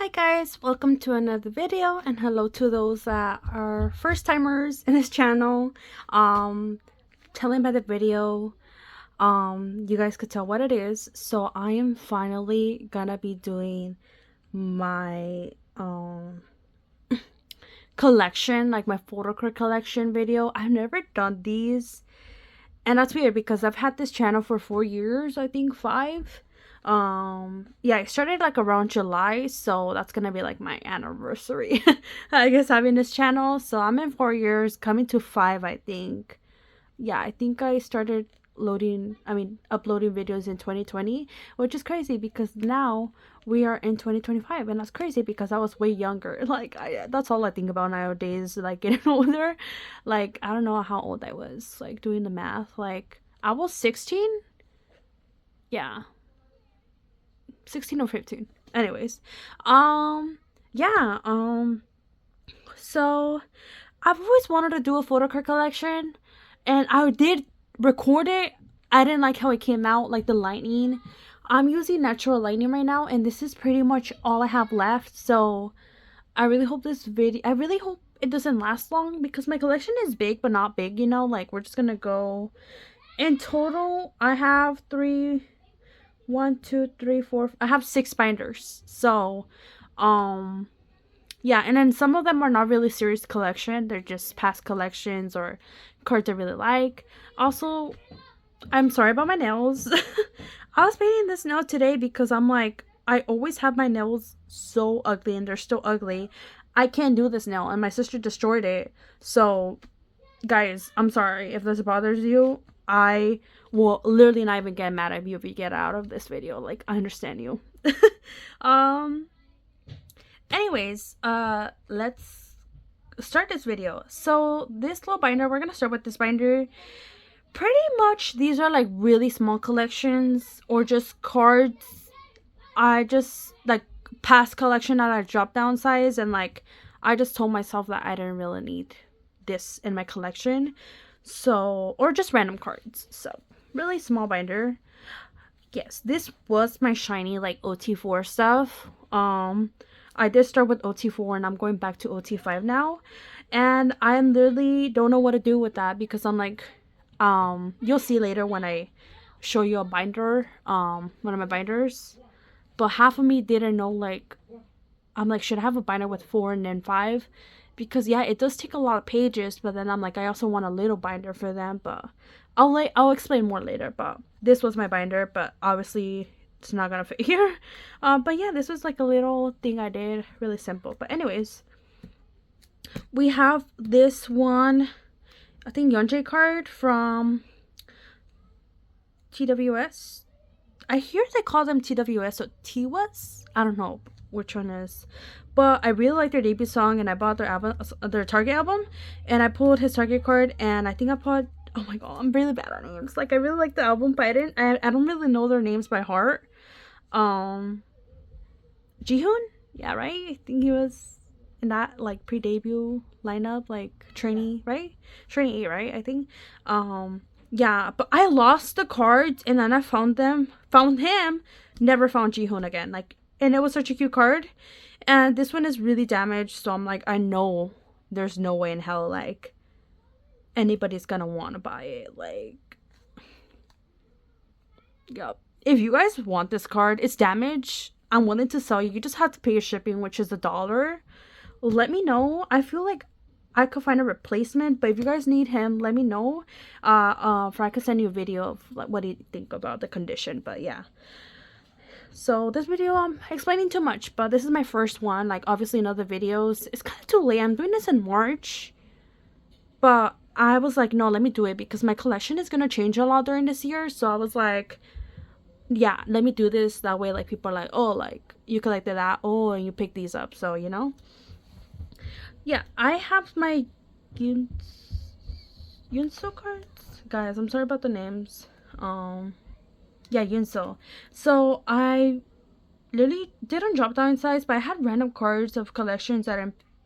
Hi guys, welcome to another video, and hello to those that are first timers in this channel. Telling by the video, you guys could tell what it is. So I am finally gonna be doing my collection, like my Photocard collection video. I've never done these, and that's weird because I've had this channel for 4 years, I think 5. Yeah, I started like around July, so that's gonna be like my anniversary. I guess having this channel. So I'm in 4 years, coming to 5, I think. Yeah, I think I started uploading videos in 2020, which is crazy because now we are in 2025, and that's crazy because I was way younger. Like, that's all I think about nowadays, like getting older. Like, I don't know how old I was, like doing the math. Like, I was 16. Yeah, 16 or 15. Anyways, yeah, so I've always wanted to do a Photocard collection, and I did record it. I didn't like how it came out, like the lighting. I'm using natural lighting right now, and this is pretty much all I have left. So I really hope it doesn't last long because my collection is big, but not big, you know? Like, we're just gonna go. In total, I have I have 6 binders. So, yeah, and then some of them are not really serious collection. They're just past collections or cards I really like. Also, I'm sorry about my nails. I was painting this nail today because I'm like, I always have my nails so ugly and they're still ugly. I can't do this nail, and my sister destroyed it. So, guys, I'm sorry if this bothers you. I will literally not even get mad at you if you get out of this video. Like, I understand you. um Anyways, let's start this video. So this little binder, we're gonna start with this binder. Pretty much these are like really small collections or just cards. I just like past collection that I dropped down size, and like I just told myself that I didn't really need this in my collection. So, or just random cards. So really small binder. Yes, this was my shiny like OT4 stuff. I did start with OT4 and I'm going back to OT5 now. And I literally don't know what to do with that because I'm like, you'll see later when I show you a binder, one of my binders. But half of me didn't know, like, I'm like, should I have a binder with 4 and then 5? Because yeah, it does take a lot of pages, but then I'm like, I also want a little binder for them, but I'll explain more later. But this was my binder, but obviously it's not gonna fit here. But yeah, this was like a little thing I did, really simple. But anyways, we have this one, I think Yeonjae card from TWS. I hear they call them TWS or TWS. I don't know which one is, but I really like their debut song, and I bought their album, their Target album, and I pulled his Target card, and I think I put. Oh my god, I'm really bad at names. Like, I really like the album, but I don't really know their names by heart. Jihoon, yeah, right. I think he was in that like pre-debut lineup, like trainee, right? Trainee 8, right? I think. Yeah, but I lost the cards, and then I found him, never found Jihoon again. Like, and it was such a cute card. And this one is really damaged, so I'm like, I know there's no way in hell, like, anybody's gonna want to buy it. Like, yep. If you guys want this card, it's damaged. I'm willing to sell you. You just have to pay your shipping, which is $1. Let me know. I feel like I could find a replacement, but if you guys need him, let me know. For I could send you a video of like what do you think about the condition. But yeah. So this video, I'm explaining too much, but this is my first one. Like, obviously in other videos, it's kind of too late. I'm doing this in March, but I was like, no, let me do it because my collection is gonna change a lot during this year. So I was like, yeah, let me do this. That way, like, people are like, oh, like, you collected that, oh, and you pick these up. So, you know, yeah, I have my Yunso cards, guys. I'm sorry about the names. Yeah, Yunso. So I literally didn't drop down in size, but I had random cards of collections that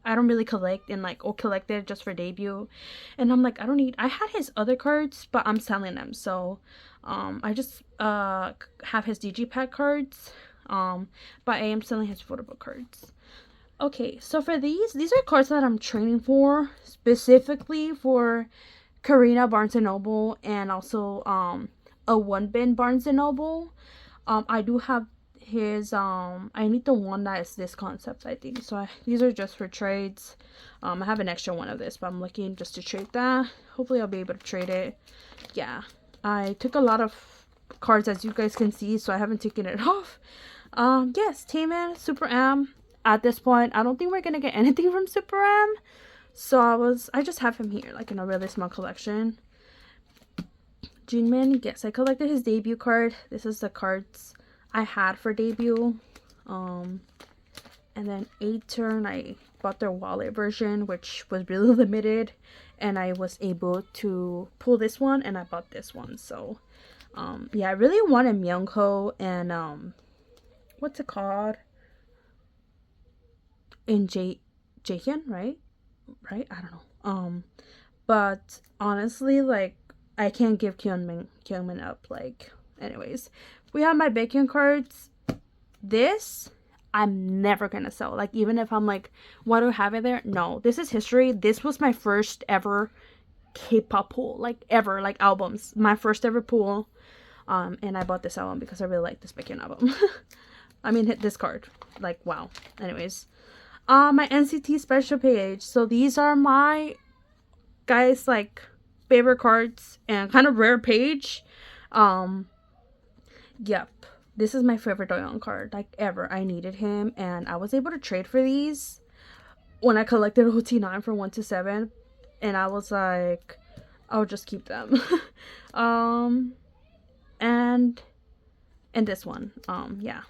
I don't really collect, and like, or collected just for debut. And I'm like, I had his other cards, but I'm selling them. So I just have his DG pack cards. but I am selling his photo book cards. Okay, so for these are cards that I'm training for, specifically for Karina Barnes and Noble, and also a one bin Barnes and Noble. I do have his I need the one that is this concept, I think. So these are just for trades. I have an extra one of this, but I'm looking just to trade that. Hopefully I'll be able to trade it. Yeah, I took a lot of cards, as you guys can see, so I haven't taken it off. Yes, Tayman, Super M. At this point, I don't think we're gonna get anything from Super M. So I just have him here, like in a really small collection. Jinmin, yes, I collected his debut card. This is the cards I had for debut. And then 8-turn, I bought their wallet version, which was really limited, and I was able to pull this one, and I bought this one. So yeah, I really wanted Myungho and what's it called? In Jaehyun, right? I don't know. But honestly, like, I can't give Kyungmin up. Like, anyways, we have my Baekhyun cards. This I'm never gonna sell. Like, even if I'm like, why do I have it there? No, this is history. This was my first ever K-pop pool, like ever, like albums. My first ever pool. And I bought this album because I really like this Baekhyun album. I mean, hit this card. Like, wow. Anyways, my NCT special page. So these are my guys, like, favorite cards and kind of rare page. Yep, this is my favorite Doyeon card, like, ever. I needed him, and I was able to trade for these when I collected OT9 from 1 to 7, and I was like, I'll just keep them. And this one, yeah,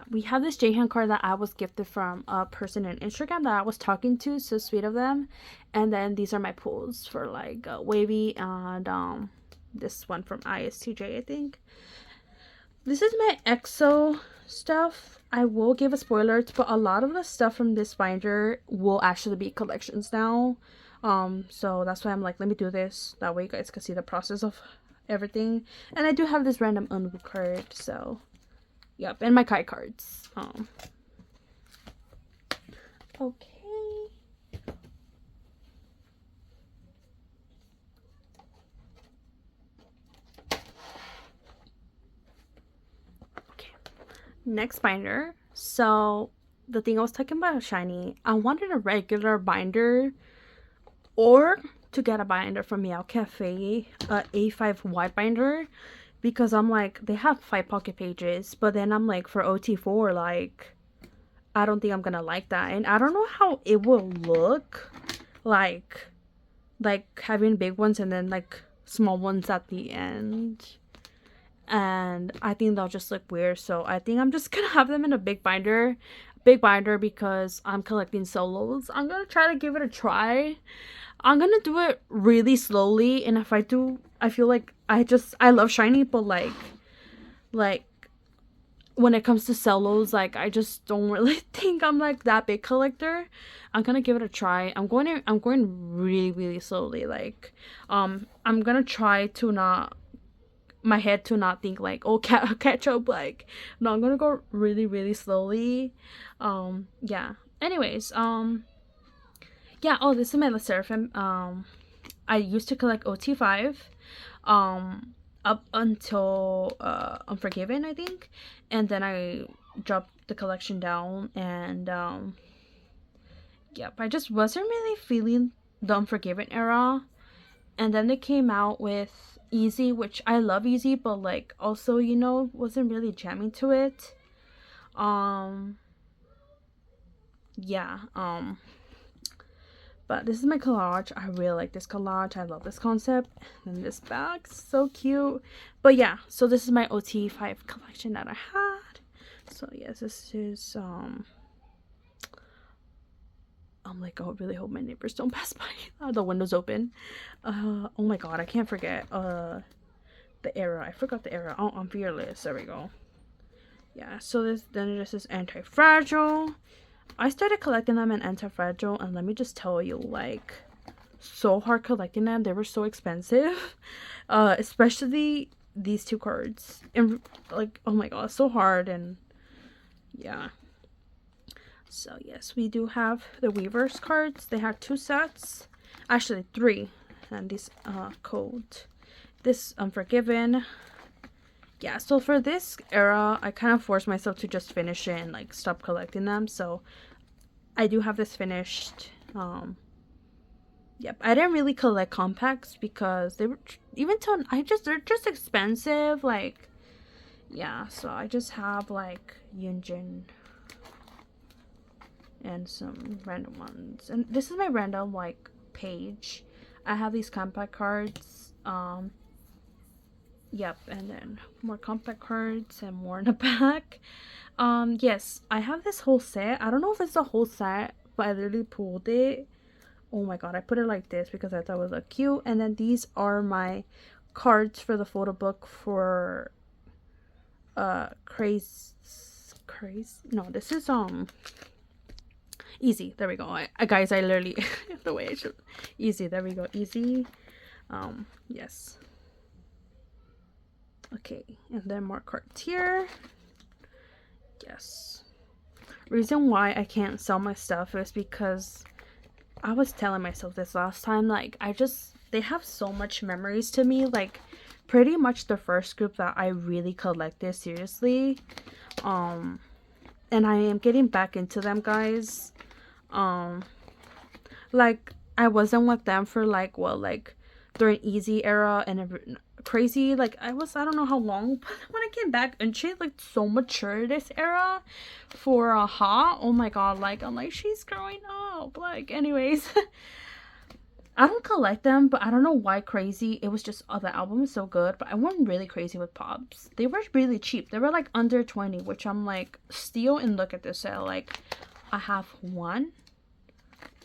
we have this Jaehyun card that I was gifted from a person on Instagram that I was talking to. So sweet of them. And then these are my pulls for, like, Wavy and this one from ISTJ, I think. This is my EXO stuff. I will give a spoiler, but a lot of the stuff from this binder will actually be collections now. So that's why I'm like, let me do this. That way you guys can see the process of everything. And I do have this random Unwoo card, so yep, and my Kai cards. Okay. Okay. Next binder. So the thing I was talking about shiny, I wanted a regular binder or to get a binder from Meow Cafe, A5 wide binder. Because I'm like, they have 5 pocket pages, but then I'm like, for OT4, like, I don't think I'm gonna like that. And I don't know how it will look like having big ones and then, like, small ones at the end. And I think they'll just look weird. So I think I'm just gonna have them in a big binder. Because I'm collecting solos. I'm gonna try to give it a try. I'm gonna do it really slowly, and if I do, I feel like I love shiny, but like when it comes to solos, like, I just don't really think I'm like that big collector. I'm gonna give it a try. I'm going really, really slowly. Like, I'm gonna try to not my head to not think like, oh, catch up. Like, no, I'm gonna go really, really slowly. Yeah. Anyways, yeah, oh, this is my Sserafim. I used to collect OT5 up until Unforgiven, I think, and then I dropped the collection down, and yep, I just wasn't really feeling the Unforgiven era, and then they came out with Easy, which I love Easy, but, like, also, you know, wasn't really jamming to it. Yeah, but this is my collage. I really like this collage. I love this concept. And this bag's so cute. But yeah, so this is my OT5 collection that I had. So yes, this is I'm like, I really hope my neighbors don't pass by. The window's open. Oh my god, I can't forget the era. I forgot the era. Oh, I'm Fearless. There we go. Yeah, so this is Anti-Fragile. I started collecting them in Anti-Fragile, and let me just tell you, like, so hard collecting them. They were so expensive. Especially these two cards. And like, oh my god, it's so hard. And yeah. So yes, we do have the Weavers cards. They have 2 sets. Actually 3. And this code. This Unforgiven. Yeah, so for this era, I kind of forced myself to just finish it and like stop collecting them. So I do have this finished. Yep, I didn't really collect compacts because they were they're just expensive. Like, yeah, so I just have like Yunjin and some random ones. And this is my random like page. I have these compact cards. Yep, and then more compact cards and more in the back. Yes, I have this whole set. I don't know if it's a whole set, but I literally pulled it. Oh my god, I put it like this because I thought it would look cute. And then these are my cards for the photo book for craze. No, this is Easy. There we go. Guys, I literally the way I should. Easy. There we go. Easy. Yes. Okay, and then more cards here. Yes. Reason why I can't sell my stuff is because I was telling myself this last time, like, they have so much memories to me, like, pretty much the first group that I really collected seriously, and I am getting back into them, guys. Like, I wasn't with them for, like, well, like, during Easy era and Crazy, like, I don't know how long, but when I came back, and she like so mature this era for Ha. Oh my god, like, I'm like, she's growing up. Like, anyways, I don't collect them, but I don't know why Crazy. It was just, the album is so good, but I wasn't really crazy with Pops. They were really cheap. They were like under 20, which I'm like, steal. And look at this set. Like, I have 1,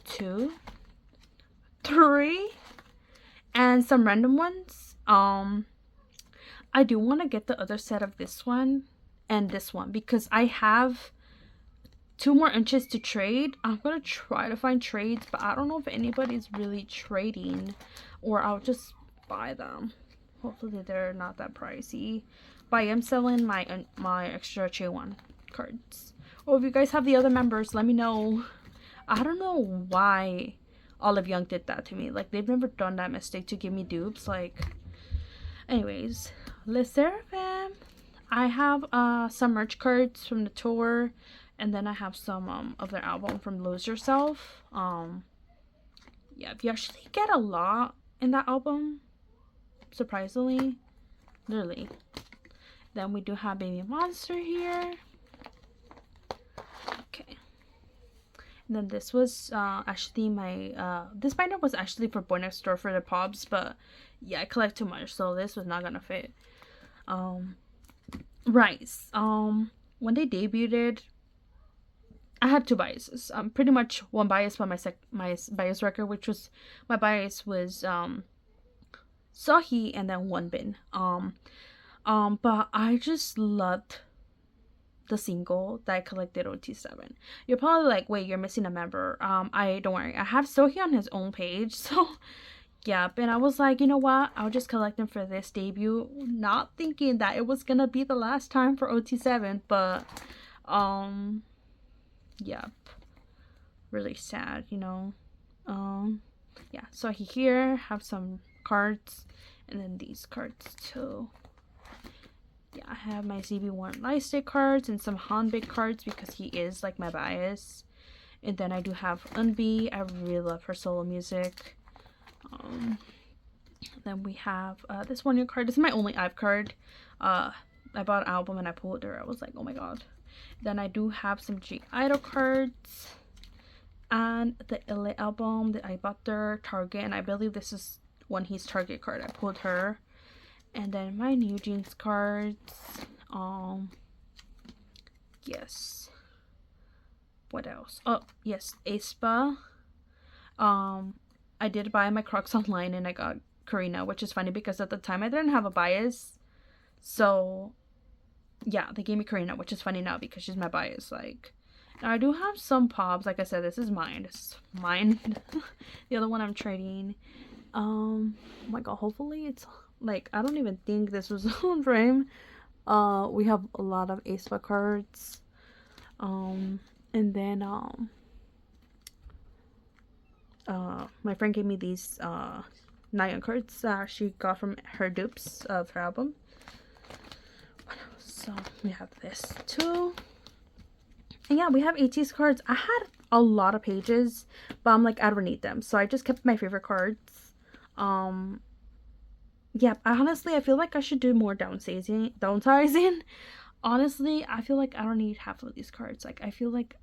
2, 3, and some random ones. I do want to get the other set of this one and this one because I have 2 more inches to trade. I'm gonna try to find trades, but I don't know if anybody's really trading, or I'll just buy them. Hopefully they're not that pricey. But I am selling my extra J1 cards. Or if you guys have the other members, let me know. I don't know why Olive Young did that to me. Like, they've never done that mistake to give me dupes. Like, anyways, Sserafim. I have some merch cards from the tour, and then I have some of their album from Lose Yourself. Yeah, you actually get a lot in that album, surprisingly, literally. Then we do have Baby Monster here. Okay. And then this was actually my this binder was actually for BoyNextDoor for the Pops, but yeah, I collect too much, so this was not gonna fit. Rice. When they debuted, I had 2 biases. Pretty much one bias by my bias record, which was my bias was Sohee and then Wonbin. But I just loved the single that I collected OT7. You're probably like, wait, you're missing a member. I don't worry. I have Sohee on his own page, so yeah. And I was like, you know what? I'll just collect him for this debut, not thinking that it was gonna be the last time for OT7. But yep, really sad, you know. Yeah. So here have some cards, and then these cards too. Yeah, I have my ZB1 Lightstick cards and some Hanbig cards because he is like my bias. And then I do have Eunbi. I really love her solo music. Then we have this 1 year card. This is my only IVE card. I bought an album and I pulled her. I was like, oh my god. Then I do have some G Idol cards. And the LA album that I bought there, Target. And I believe this is one He's Target card. I pulled her. And then my New Jeans cards. Yes. What else? Oh, yes, aespa. I did buy my Crocs online and I got Karina, which is funny because at the time I didn't have a bias. So, yeah, they gave me Karina, which is funny now because she's my bias. Like, now I do have some Pops. Like I said, this is mine. This is mine. The other one I'm trading. Oh my god, hopefully it's like, I don't even think this was on frame. We have a lot of aespa cards. And then my friend gave me these Nyan cards that she got from her dupes of her album. So we have this too. And yeah, we have AT's cards. I had a lot of pages, but I'm like, I don't need them, so I just kept my favorite cards. Yeah, honestly, I feel like I should do more downsizing. Honestly, I feel like I don't need half of these cards. Like, I feel like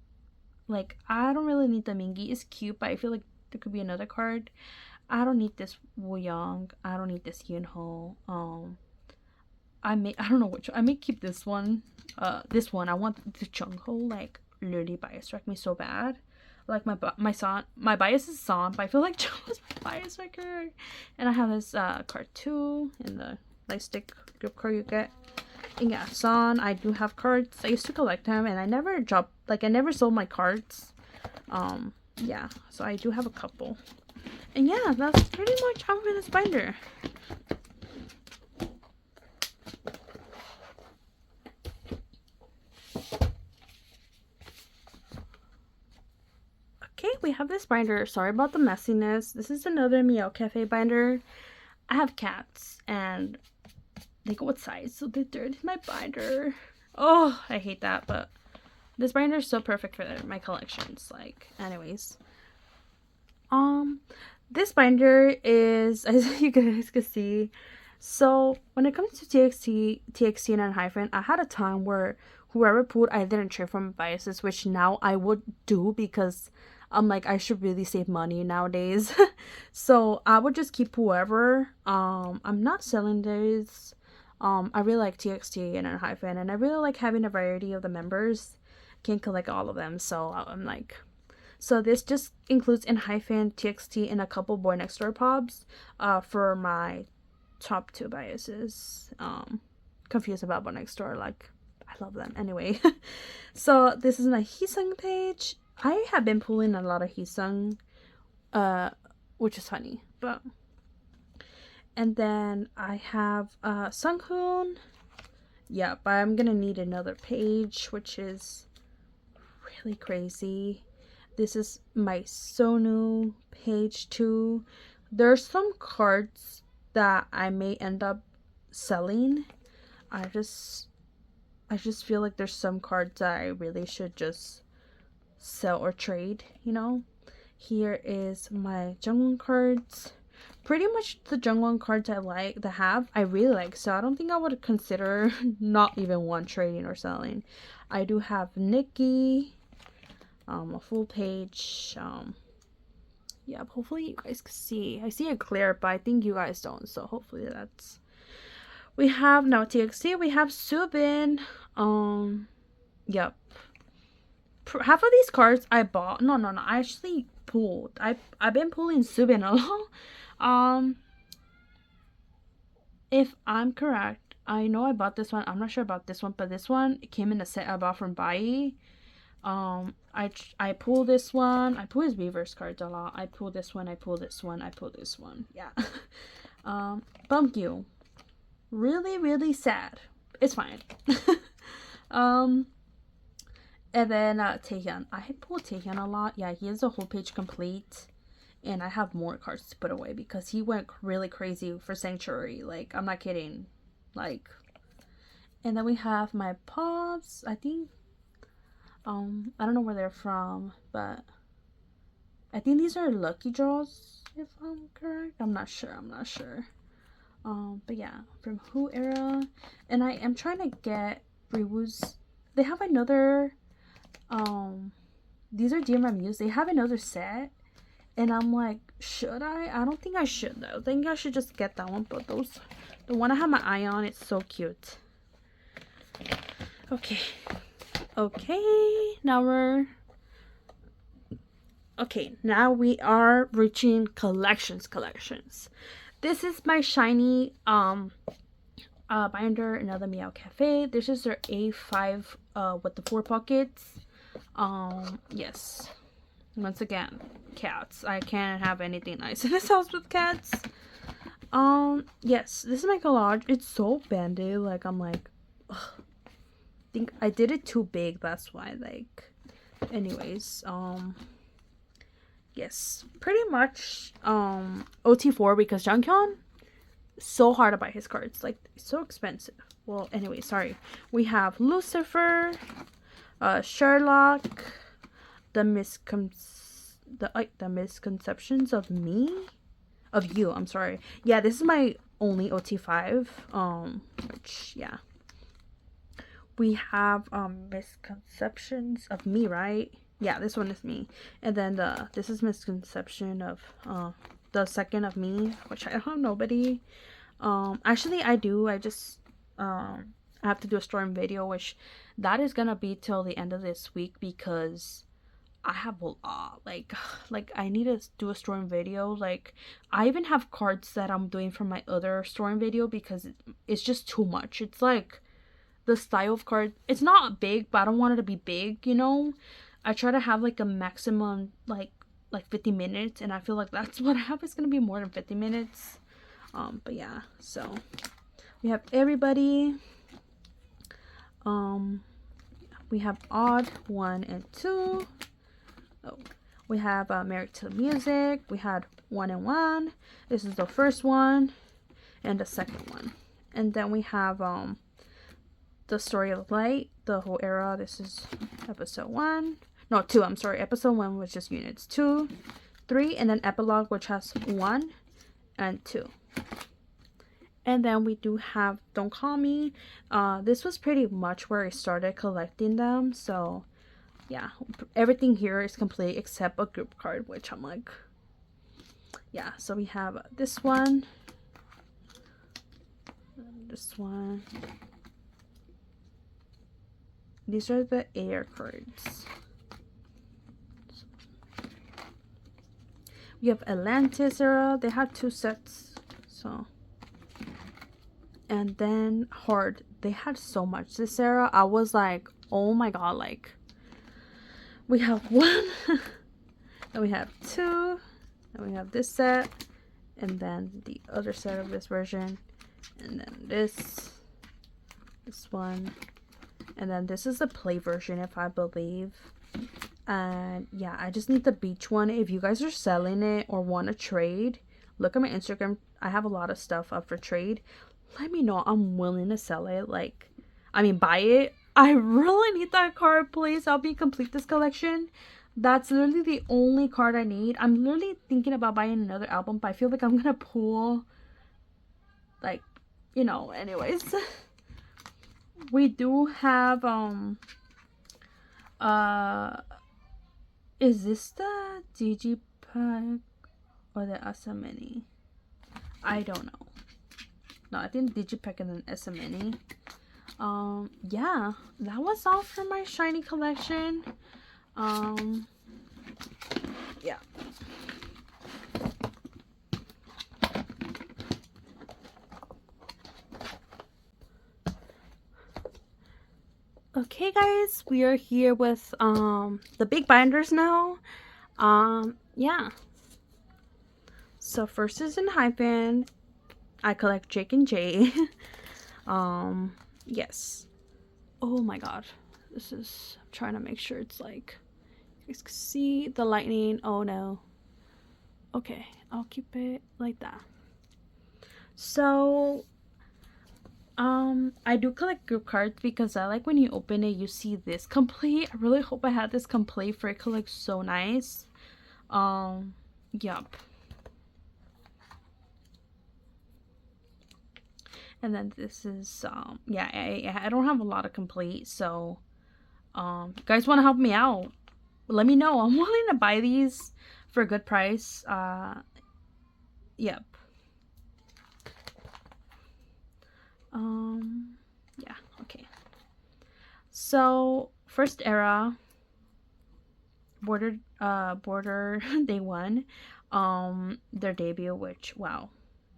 I don't really need the Mingi. It's cute, but I feel like there could be another card. I don't need this Wooyoung. I don't need this Yunho. I don't know which. I may keep this one. This one. I want the Jungho. Like, literally bias struck me so bad. Like, my bias is Son, but I feel like Jungho's my bias wrecker. And I have this card too in the light stick group card you get. And yeah, Son, I do have cards. I used to collect them, and I never I never sold my cards. Yeah, so I do have a couple. And yeah, that's pretty much how for this binder. Okay, we have this binder. Sorry about the messiness. This is another Meow Cafe binder. I have cats, and they go outside, so they dirty my binder. Oh, I hate that, but this binder is so perfect for my collections. Like, anyways. This binder is, as you guys can see, so when it comes to TXT and Enhypen, I had a time where whoever pulled, I didn't trade from biases, which now I would do because I'm like, I should really save money nowadays. So I would just keep whoever. I'm not selling these. I really like TXT and Enhypen, and I really like having a variety of the members. Can't collect all of them, so I'm like. So this just includes Enhypen, TXT, and a couple BoyNextDoor pops for my top 2 biases. Confused about BoyNextDoor, like, I love them. Anyway, so this is my Heesung page. I have been pulling a lot of Heesung, which is funny, but. And then I have Sunghoon. Yeah, but I'm gonna need another page, which is really crazy. This is my Sonu page 2. There's some cards that I may end up selling. I just feel like there's some cards that I really should just sell or trade, you know? Here is my Jungwon cards. Pretty much the Jungwon cards I really like, so I don't think I would consider not even one trading or selling. I do have Nikki, a full page. Yeah, hopefully you guys can see. I see it clear, but I think you guys don't, so hopefully that's. We have now TXT. We have Subin. Yep. Half of these cards I bought. No. I actually pulled. I've been pulling Subin a lot. If I'm correct, I know I bought this one. I'm not sure about this one, but this one came in a set I bought from Bai. I pull this one. I pull his reverse cards a lot. I pull this one. I pull this one. I pull this one. Yeah. Bunkyu. Really, really sad. It's fine. And then Taehyun. I pull Taehyun a lot. Yeah, he has a whole page complete. And I have more cards to put away because he went really crazy for Sanctuary. Like, I'm not kidding. Like, and then we have my pops. I think, I don't know where they're from, but I think these are lucky draws, if I'm correct. I'm not sure. But yeah, from Who era. And I am trying to get Riwoo's. They have another, these are DMM Muse. They have another set. And I'm like, should I? I don't think I should though. I think I should just get that one. But the one I have my eye on, it's so cute. Okay. Now we are reaching collections. This is my shiny binder, another Meow Cafe. This is their A5 with the 4 pockets. Yes. Once again, cats. I can't have anything nice in this house with cats. Yes, this is my collage. It's so bendy. Like, I'm like, ugh. I think I did it too big. That's why. Like, anyways, yes, pretty much, OT4 because Junghyun, so hard to buy his cards. Like, so expensive. Well, anyway, sorry. We have Lucifer, Sherlock, the misconceptions of me. Of you, I'm sorry. Yeah, this is my only OT5. Which, yeah. We have misconceptions of me, right? Yeah, this one is me. And then this is misconception of the second of me, which I don't have nobody. Actually I do. I just I have to do a storm video, which that is gonna be till the end of this week because I have a lot. Like I need to do a storm video. Like I even have cards that I'm doing for my other storm video because it's just too much. It's like the style of card. It's not big, but I don't want it to be big. You know, I try to have like a maximum like 50 minutes, and I feel like that's what I have is gonna be more than 50 minutes. But yeah, so we have everybody. We have odd 1 and 2. Oh, we have Married to Music. We had 1 and 1. This is the first one and the second one. And then we have the Story of Light, the whole era. This is episode 1. No, 2. I'm sorry. Episode 1 was just units 2, 3, and then epilogue, which has 1 and 2. And then we do have Don't Call Me. This was pretty much where I started collecting them. So yeah, everything here is complete except a group card, which I'm like, yeah. So we have this one, this one. These are the air cards. We have Atlantis era. They had 2 sets, so. And then Hard. They had so much this era. I was like, oh my god, like. We have 1, and we have 2, and we have this set, and then the other set of this version, and then this one, and then this is the play version, if I believe. And yeah, I just need the beach one. If you guys are selling it or want to trade, look at my Instagram. I have a lot of stuff up for trade. Let me know. I'm willing to sell it. Like, I mean, buy it. I really need that card, please. Help me complete this collection. That's literally the only card I need. I'm literally thinking about buying another album, but I feel like I'm gonna pull, like, you know, anyways. We do have, is this the Digipack or the SMNE? I don't know. No, I think Digipack and then SMNE. Yeah, that was all for my shiny collection. Yeah. Okay guys, we are here with the big binders now. Yeah. So first is Enhypen. I collect Jake and Jay. Yes. Oh my god. This is, I'm trying to make sure it's like, you guys can see the lightning. Oh no. Okay, I'll keep it like that. So I do collect group cards because I like when you open it you see this complete. I really hope I had this complete for it to look so nice. Yup. And then this is yeah, I don't have a lot of complete, so you guys want to help me out, let me know. I'm willing to buy these for a good price. Yep. Yeah, okay. So first era, border day 1, their debut, which wow,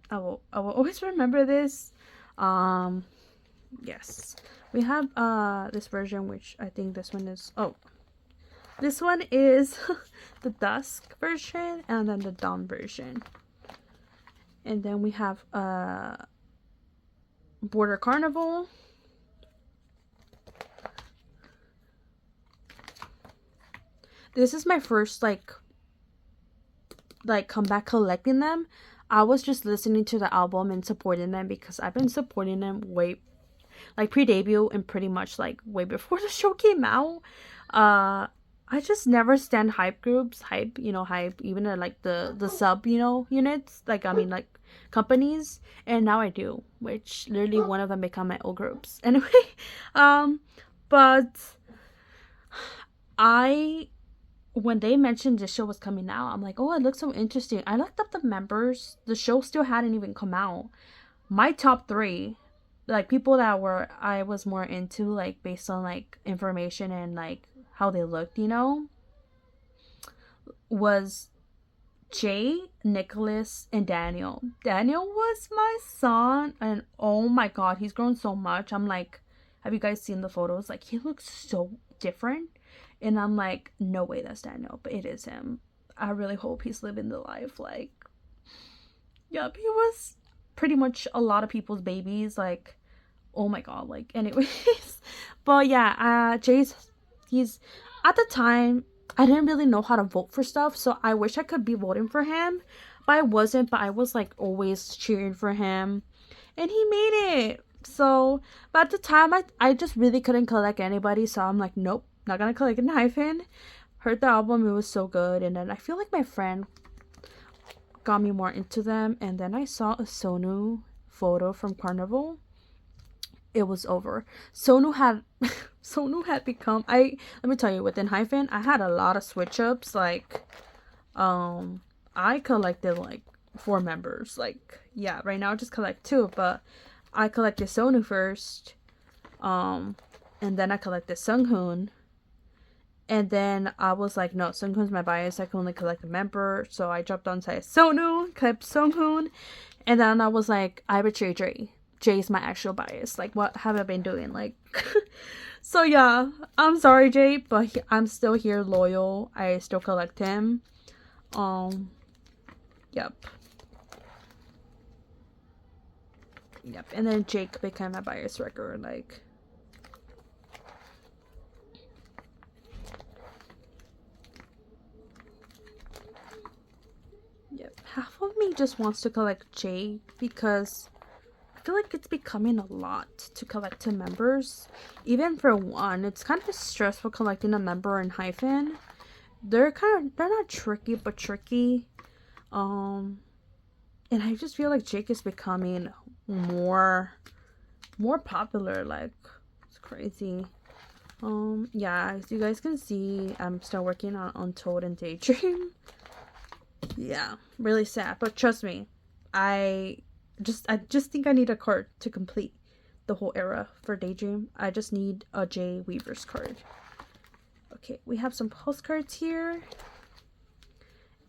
I will always remember this. Yes, we have this version, which I think this one is, oh, this one is the dusk version and then the dawn version. And then we have Border Carnival. This is my first like come back collecting them. I was just listening to the album and supporting them because I've been supporting them way like pre-debut and pretty much like way before the show came out. I just never stand hype groups, hype, hype, even like the sub, units, like I mean like companies, and now I do, which literally one of them become my old groups. Anyway, um, but I when they mentioned this show was coming out, I'm like, oh, it looks so interesting. I looked up the members. The show still hadn't even come out. My top three, like people that were I was more into, like based on like information and like how they looked, was Jay, Nicholas, and Daniel. Daniel was my son, and oh my god, he's grown so much. I'm like, have you guys seen the photos? Like, he looks so different. And I'm like, no way that's Daniel, but it is him. I really hope he's living the life. Like, yep, he was pretty much a lot of people's babies. Like, oh my god, like, anyways. But yeah, he's, at the time, I didn't really know how to vote for stuff, so I wish I could be voting for him, but I wasn't. But I was like always cheering for him, and he made it. So, but at the time, I just really couldn't collect anybody, so I'm like, nope, not gonna collect Enhypen. Heard the album, it was so good, and then I feel like my friend got me more into them, and then I saw a Sonu photo from Carnival. It was over. Sonu had Sonu had become, I let me tell you, with Enhypen, I had a lot of switch ups. Like, I collected like 4 members. Like, yeah, right now I just collect 2, but I collected Sonu first, and then I collected Sunghoon, and then I was like, no, Sunghoon's my bias. I can only collect a member, so I jumped on side Sonu, kept Sunghoon, and then I was like, I betray Dre. Jay's my actual bias. Like, what have I been doing? Like, so yeah, I'm sorry, Jay, but I'm still here, loyal. I still collect him. Yep. Yep. And then Jake became my bias record. Like, yep. Half of me just wants to collect Jay because I feel like it's becoming a lot to collect 2 members. Even for one, it's kind of stressful collecting a member in Hyphen. They're not tricky, but tricky. And I just feel like Jake is becoming more popular. Like, it's crazy. Yeah, as you guys can see, I'm still working on Untold and Daydream. Yeah, really sad, but trust me, I just think I need a card to complete the whole era for Daydream. I just need a Jay Weaver's card. Okay, we have some postcards here.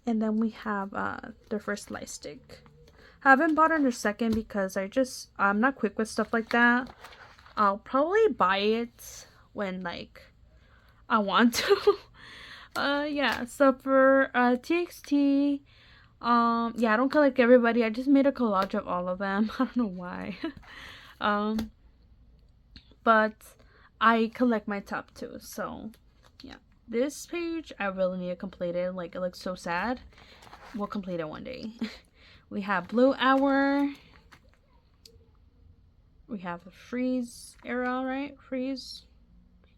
And then we have their first light stick. I haven't bought their second because I'm not quick with stuff like that. I'll probably buy it when like I want to. Yeah, so for TXT, yeah, I don't collect everybody. I just made a collage of all of them. I don't know why. But I collect my top 2, so yeah. This page I really need to complete it. Like, it looks so sad. We'll complete it one day. We have Blue Hour. We have the Freeze era, right? Freeze.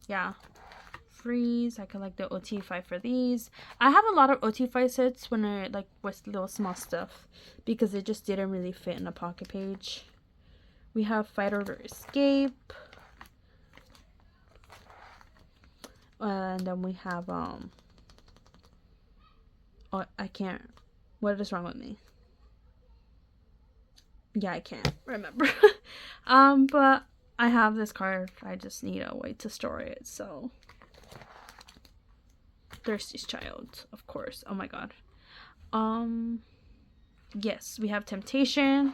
Yeah. Freeze. I collect the OT5 for these. I have a lot of OT5 sets when I like with little small stuff because it just didn't really fit in a pocket page. We have Fight or Escape. And then we have oh, I can't, what is wrong with me? Yeah, I can't remember. But I have this card. I just need a way to store it. So Thirsty's Child, of course. Oh my god. Yes, we have Temptation.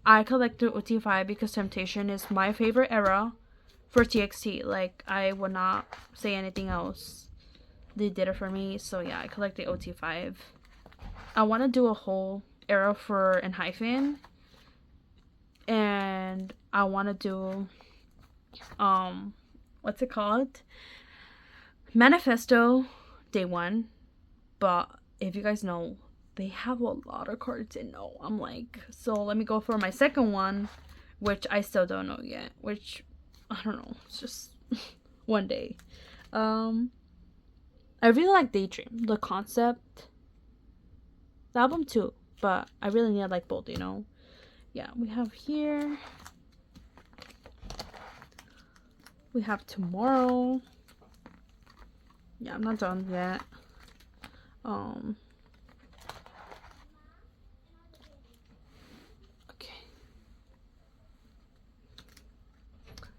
I collected OT5 because Temptation is my favorite era for TXT. Like, I would not say anything else. They did it for me. So yeah, I collected OT5. I want to do a whole era for Enhypen, and I want to do what's it called, Manifesto Day 1. But if you guys know, they have a lot of cards in. No, I'm like, so let me go for my second one, which I still don't know yet, which I don't know, it's just one day. I really like Daydream, the concept, the album too, but I really need to like both, you know. Yeah, we have here, we have Tomorrow. Yeah, I'm not done yet. Okay,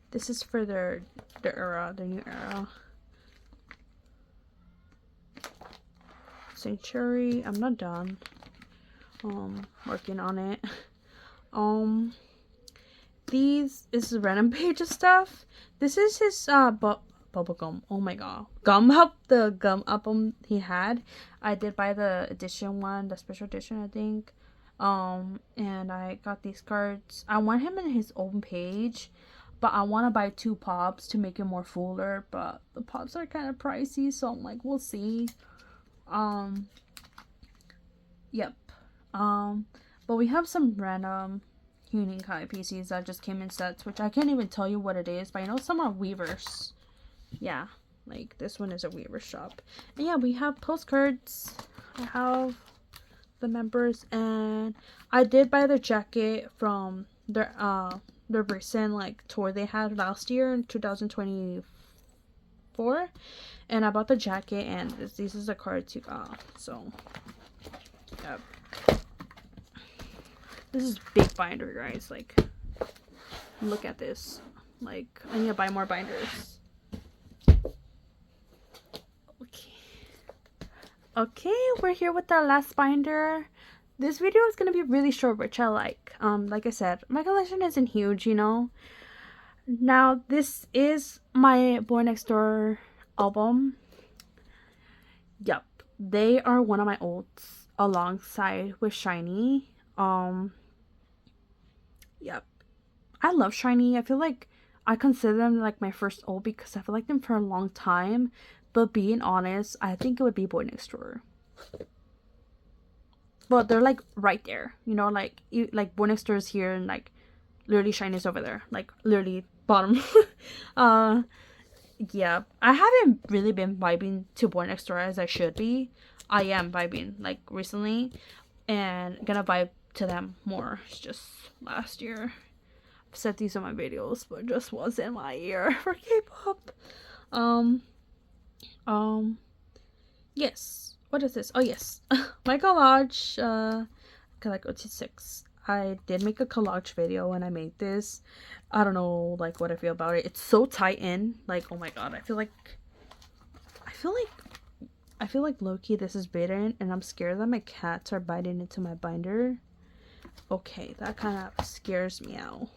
this is for the era, the new era. Sanctuary, I'm not done working on it. This is random page of stuff. This is his bubblegum. Oh my god, the gum album he had. I did buy the edition one, the special edition, I think. And I got these cards. I want him in his own page, but I want to buy 2 pops to make it more fuller, but the pops are kind of pricey, so I'm like, we'll see. Yep. But we have some random unique high PCs that just came in sets, which I can't even tell you what it is, but I know some are Weavers. Yeah, like this one is a Weaver shop. And yeah, we have postcards. I have the members, and I did buy the jacket from their recent like tour they had last year in 2024, and I bought the jacket, and this is the cards you got. So yep. This is big binder, guys. Like, look at this. Like, I need to buy more binders. Okay, we're here with our last binder. This video is gonna be really short, which I like. Like I said, my collection isn't huge, you know. Now, this is my BoyNextDoor album. Yup, they are one of my olds alongside with Shiny. Yep, I love Shiny. I feel like I consider them like my first old because I feel like them for a long time. But being honest, I think it would be BoyNextDoor. But they're like right there, you know, like BoyNextDoor is here and like literally Shiny's over there, like literally bottom. Yeah, I haven't really been vibing to BoyNextDoor as I should be. I am vibing like recently, and gonna vibe to them more. It's just last year. I've said these in my videos, but it just wasn't my year for K-pop. Yes. What is this? Oh yes, my collage. Like OT6. I did make a collage video when I made this. I don't know like what I feel about it. It's so tight in. Like, oh my god, I feel like low-key this is bitten, and I'm scared that my cats are biting into my binder. Okay, that kind of scares me out.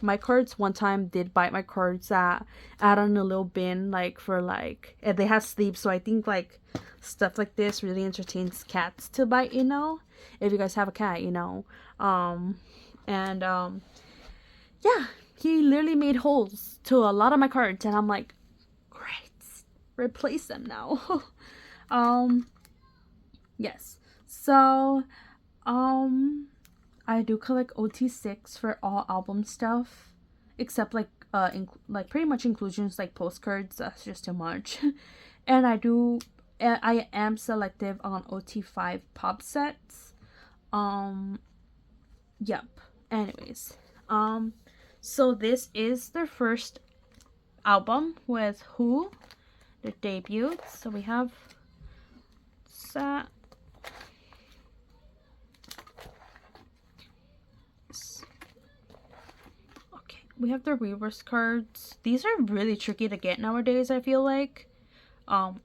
My cards one time did bite my cards that out on a little bin, like for like, and they have sleep, so I think like stuff like this really entertains cats to bite, you know, if you guys have a cat, you know. Yeah, he literally made holes to a lot of my cards, and I'm like, great, replace them now. Yes, so I do collect OT6 for all album stuff, except like like pretty much inclusions like postcards. That's just too much. And I am selective on OT5 pop sets. Yep. Anyways, so this is their first album with Who, their debut. So we have that. We have the reverse cards. These are really tricky to get nowadays, I feel like.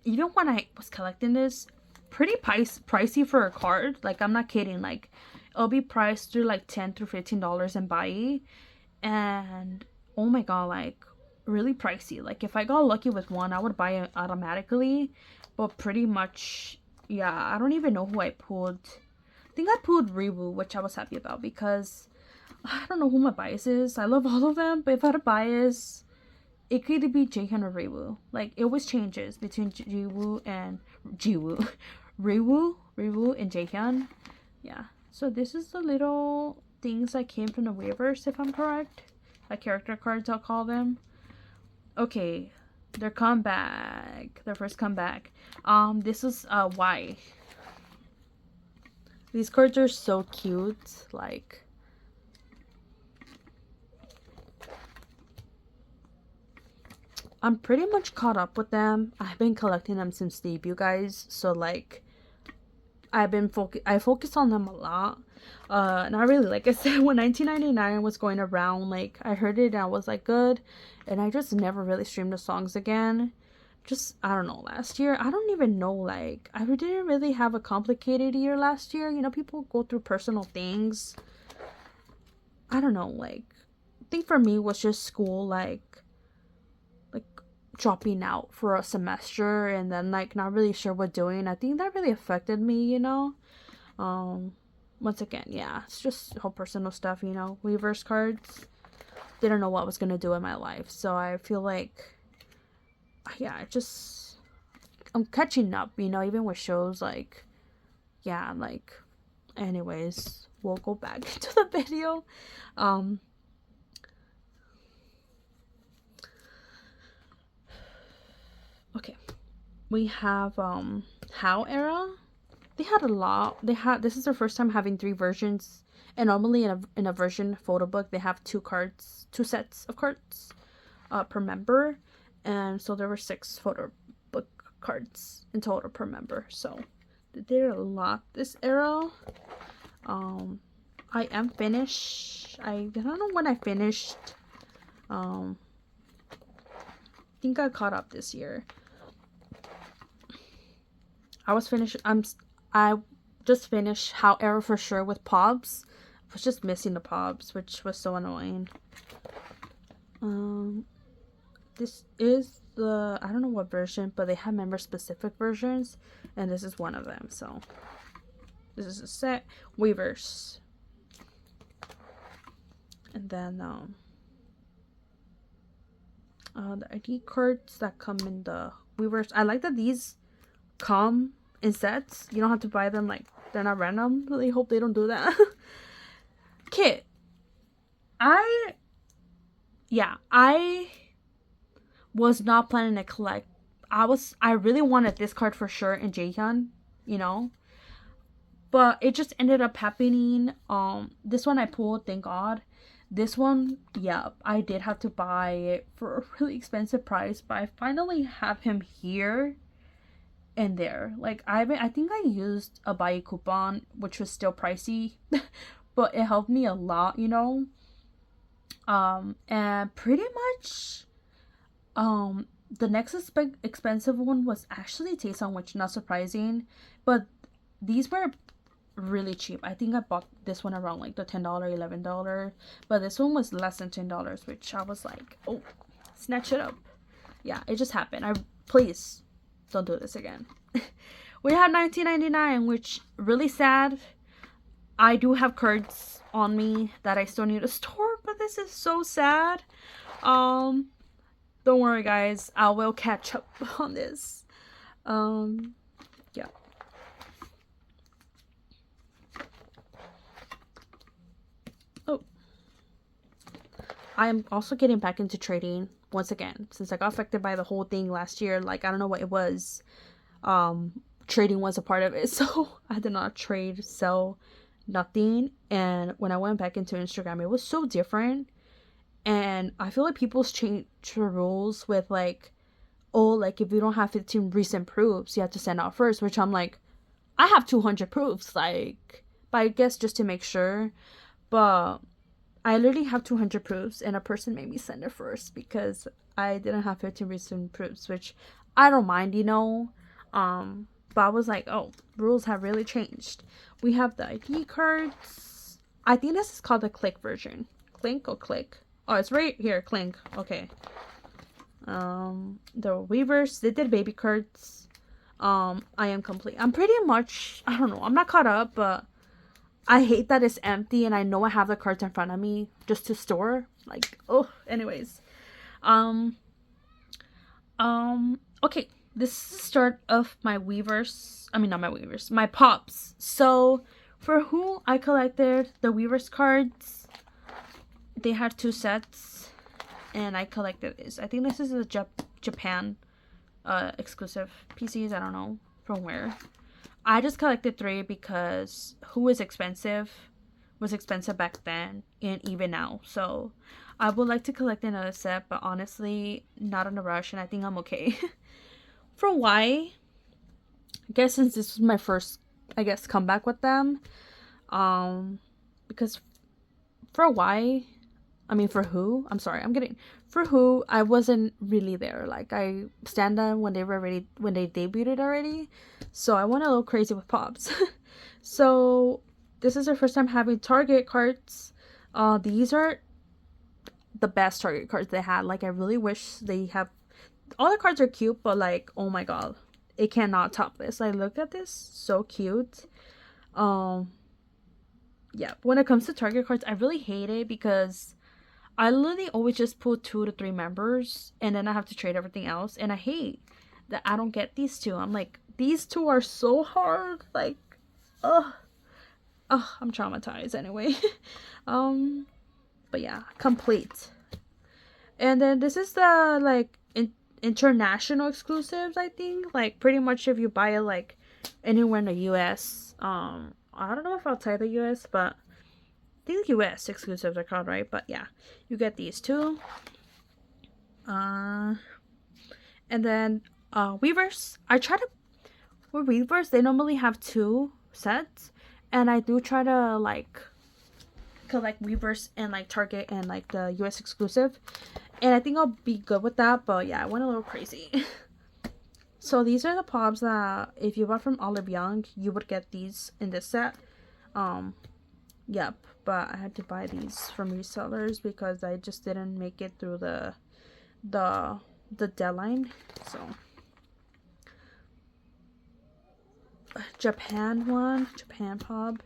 Even when I was collecting this, pretty pricey for a card. Like, I'm not kidding. Like, it'll be priced through like $10 through $15 in buy. And oh my god, like really pricey. Like, if I got lucky with one, I would buy it automatically. But pretty much yeah, I don't even know who I pulled. I think I pulled Rewu, which I was happy about because I don't know who my bias is. I love all of them, but if I had a bias, it could either be Jaehyun or Rewu. Like, it always changes between Jiwoo and Jiwoo. Rewu and Jaehyun. Yeah. So this is the little things that came from the Weverse, if I'm correct. Like character cards, I'll call them. Okay. Their comeback. Their first comeback. This is Y. These cards are so cute. Like, I'm pretty much caught up with them. I've been collecting them since debut, guys. So like, I focus on them a lot. Not really. Like I said, when 1999 was going around, like I heard it and I was like, good, and I just never really streamed the songs again. Just, I don't know, last year, I don't even know, like, I didn't really have a complicated year last year. You know, people go through personal things. I don't know, like, I think for me was just school, like dropping out for a semester and then like not really sure what doing. I think that really affected me, you know. Once again, yeah, it's just whole personal stuff, you know. Weverse cards, didn't know what I was gonna do in my life, so I feel like, yeah, I'm catching up, you know, even with shows. Like, yeah, like, anyways, we'll go back to the video. Okay, we have How era. They had a lot. This is their first time having 3 versions, and normally in a version photo book they have 2 sets of cards per member, and so there were 6 photo book cards in total per member. So they did a lot this era. I am finished. I don't know when I finished. I think I caught up this year. I just finished How era for sure with Pops. I was just missing the Pops, which was so annoying. This is the, I don't know what version, but they have member specific versions, and this is one of them. So this is a set. Weverse. And then the ID cards that come in the Weverse. I like that these come in sets. You don't have to buy them, like they're not random. Really hope they don't do that. Kit. I was not planning to collect. I really wanted this card for sure in Jaehyun, you know. But it just ended up happening. This one I pulled, thank God. This one, yeah, I did have to buy it for a really expensive price, but I finally have him here and there. Like, I think I used a buy coupon, which was still pricey, but it helped me a lot, you know. And pretty much, the next expensive one was actually Taesun, which not surprising, but these were really cheap. I think I bought this one around like the $10, $11, but this one was less than $10, which I was like, oh, snatch it up. Yeah, it just happened. Please don't do this again. We had 1999, which really sad. I do have cards on me that I still need to store, but this is so sad. Don't worry, guys, I will catch up on this. Yeah. Oh, I am also getting back into trading once again since I got affected by the whole thing last year. Like, I don't know what it was. Trading was a part of it, so I did not trade, sell, nothing. And when I went back into Instagram, it was so different. And I feel like people's change the rules with like, oh, like if you don't have 15 recent proofs, you have to send out first, which I'm like, I have 200 proofs, like, but I guess just to make sure. But I literally have 200 proofs, and a person made me send it first because I didn't have 15 recent proofs, which I don't mind, you know. But I was like, oh, rules have really changed. We have the ID cards. I think this is called the Click version. Clink or Click? Oh, it's right here, Clink. Okay. The Weverse, they did baby cards. I am complete. I'm pretty much, I don't know, I'm not caught up, but I hate that it's empty and I know I have the cards in front of me just to store. Like, oh, anyways. Um, okay. This is the start of my Weavers. I mean, not my Weavers, my Pops. So, for who I collected the Weavers cards, they had 2 sets, and I collected this. I think this is a Japan exclusive PCs. I don't know from where. I just collected 3 because who is expensive was expensive back then and even now. So I would like to collect another set, but honestly, not in a rush, and I think I'm okay. For why? I guess since this was my first, I guess, comeback with them, because for why, I mean for who, I'm sorry, I'm getting for who I wasn't really there. Like I stand them when they were ready, when they debuted already, so I went a little crazy with Pops. So this is their first time having Target cards. These are the best Target cards they had. Like I really wish they have. All the cards are cute, but like, oh my god, it cannot top this. Like look at this, so cute. Yeah, when it comes to Target cards, I really hate it because I literally always just pull 2 to 3 members and then I have to trade everything else. And I hate that I don't get these 2. I'm like, these 2 are so hard. Like, ugh. Ugh, I'm traumatized anyway. But yeah, complete. And then this is the like international exclusives, I think. Like pretty much if you buy it like anywhere in the US, I don't know if outside the US, but I think US exclusives are called, right? But yeah, you get these 2. And then Weavers. I try to, with Weavers, they normally have 2 sets, and I do try to like collect Weavers and like Target and like the US exclusive, and I think I'll be good with that. But yeah, I went a little crazy. So these are the Pops that if you bought from Olive Young, you would get these in this set. Yep, but I had to buy these from resellers because I just didn't make it through the deadline. So Japan Pop.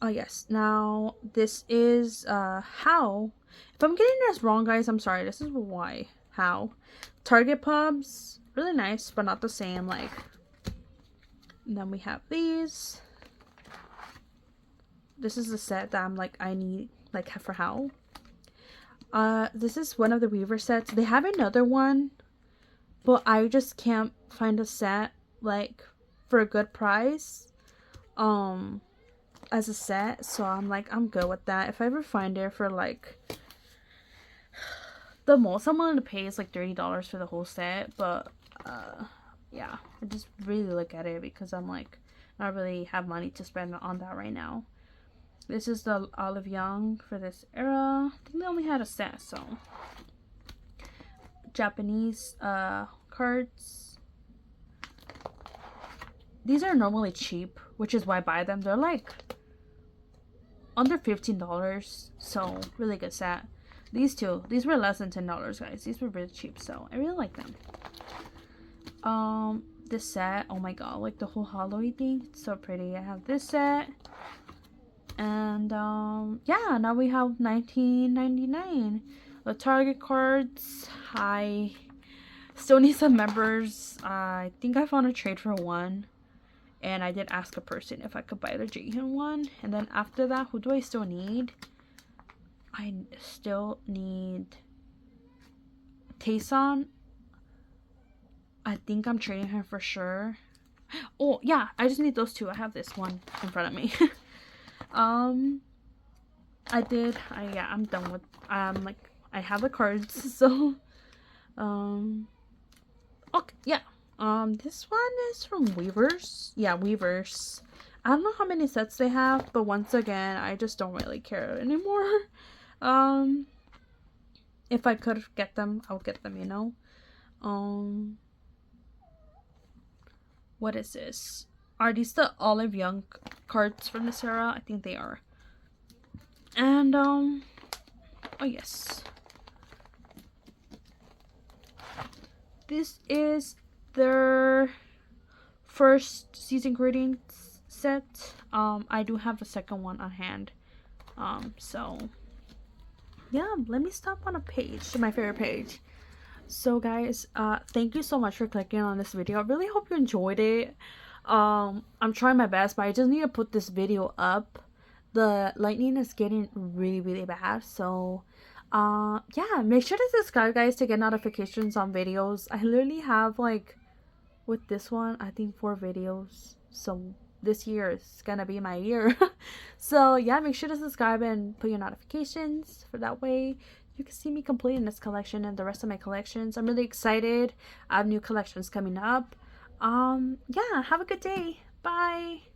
Oh yes. Now this is how. If I'm getting this wrong, guys, I'm sorry. This is why. How. Target Pops, really nice, but not the same. Like, and then we have these. This is the set that I'm like, I need, like, for how. This is one of the Weaver sets. They have another one, but I just can't find a set like for a good price. As a set, so I'm like, I'm good with that. If I ever find it for like the most I'm willing to pay is like $30 for the whole set, but yeah, I just really look at it because I'm like, I don't really have money to spend on that right now. This is the Olive Young for this era. I think they only had a set, so Japanese cards. These are normally cheap, which is why I buy them. They're like under $15, so really good set. These 2, these were less than $10, guys. These were really cheap, so I really like them. This set, oh my god, like the whole Halloween thing, it's so pretty. I have this set, and yeah, now we have $19.99. The Target cards. I still need some members. I think I found a trade for 1. And I did ask a person if I could buy the Jaehyun one. And then after that, who do I still need? I still need Taeson. I think I'm trading her for sure. Oh, yeah. I just need those 2. I have this one in front of me. Yeah, I'm done with, like, I have the cards. So, okay, yeah. This one is from Weavers. Yeah, Weavers. I don't know how many sets they have, but once again, I just don't really care anymore. If I could get them, I would get them, you know. What is this? Are these the Olive Young cards from this era? I think they are. And, oh yes. This is their first season greetings set. I do have the second one on hand. So yeah, let me stop on a page, my favorite page. So guys, thank you so much for clicking on this video. I really hope you enjoyed it. I'm trying my best, but I just need to put this video up. The lightning is getting really bad, so yeah, make sure to subscribe, guys, to get notifications on videos. I literally have, like, with this one, I think 4 videos, so this year is gonna be my year. So yeah, make sure to subscribe and put your notifications, for that way you can see me completing this collection and the rest of my collections. I'm really excited. I have new collections coming up. Yeah, have a good day. Bye.